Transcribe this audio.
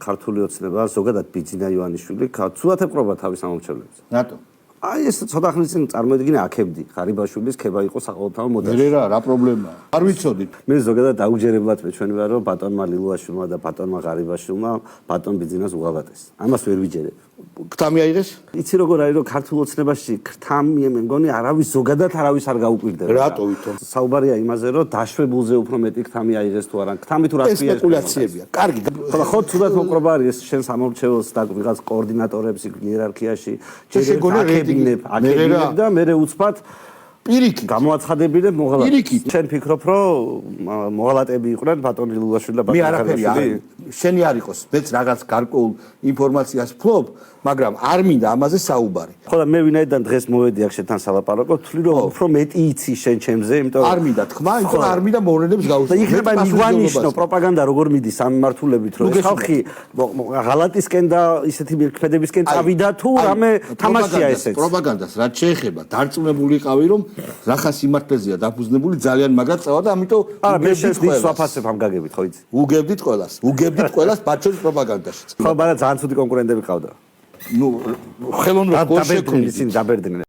ქართული ოცნება, ზოგადად ბიძინა ივანიშვილი, ცუდად ეპყრობა თავის ამომრჩევლებს. რატო? აი ეს ცოტა ხნის წინ წარმოედგინე აქებდი, ღარიბაშვილის ქება იყო საყოველთაო მოდაში. რა პრობლემაა? არ ვიცოდით. მე ზოგადად დაუჯერებლად მეჩვენი ვარ, რომ ბატონმა ლილუაშვილმა და ბატონმა ღარიბაშვილმა ბატონ ბიძინას უღალატეს. ამას ვერ ვიჯერებ. ქთამი აიღეს? იცი როგორ არის, რომ ქართულ ოცნებაში ქთამი მე მგონი არავის ზოგადად არავის არ გაუკვირდება. რატო ვითომ? საუბარია იმაზე, რომ დაშვებულზე უფრო მეტი ქთამი აიღეს თუ არა. ქთამი თუ რა ქვია? სპეკულაციებია. კარგი. ხო, თუდად მოპყრობა არის ეს შენს ამორჩეველს და ვიღაც კოორდინატორებს იერარქიაში. აკებინებ და მე უცბად პირიქით გამოაცხადებინებ მოღალატეს. შენ ფიქრობ, რომ მოღალატები იყვნენ ბატონი ლილუაშვილი და ბატონი ღარიბაშვილი? შენი არ იყოს, მეც რაღაც გარკვეულ ინფორმაციას ვფლობ, მაგრამ არ მინდა ამაზე საუბარი. ხო და მე ვინაიდან დღეს მოვედი აქ შენთან სალაპარაკო, თვლი რომ უფრო მეტი იცი შენ ჩემზე, იმიტომ არ მინდა თქმა, იმიტომ რომ არ მინდა მოვლენებს და გავუსწრო. იქნება მიგვალნიშნო პროპაგანდა როგორ მიდის ამ მიმართულებით, რომ ეს ხალხი ღალატისკენ და ისეთი მირქმედებისკენ წავიდა თუ რამე თამაშია ესეც. პროპაგანდას რაც შეეხება, დარწმუნებული იყავი რომ რახან სიმართლეზეა დაფუძნებული ძალიან მაგრამ წავა და ამიტომ მე შენს დის ვაფასებ ამ გაგებით, ხო იცი? უგებდით ყველას ბაჩონის პროპაგანდაშიც. ხო, მაგრამ ძალიან ცუდი კონკურენტები ყავდა. ნუ ხელოვნურად გოლ შექმნით. ისინი დაბერდნენ.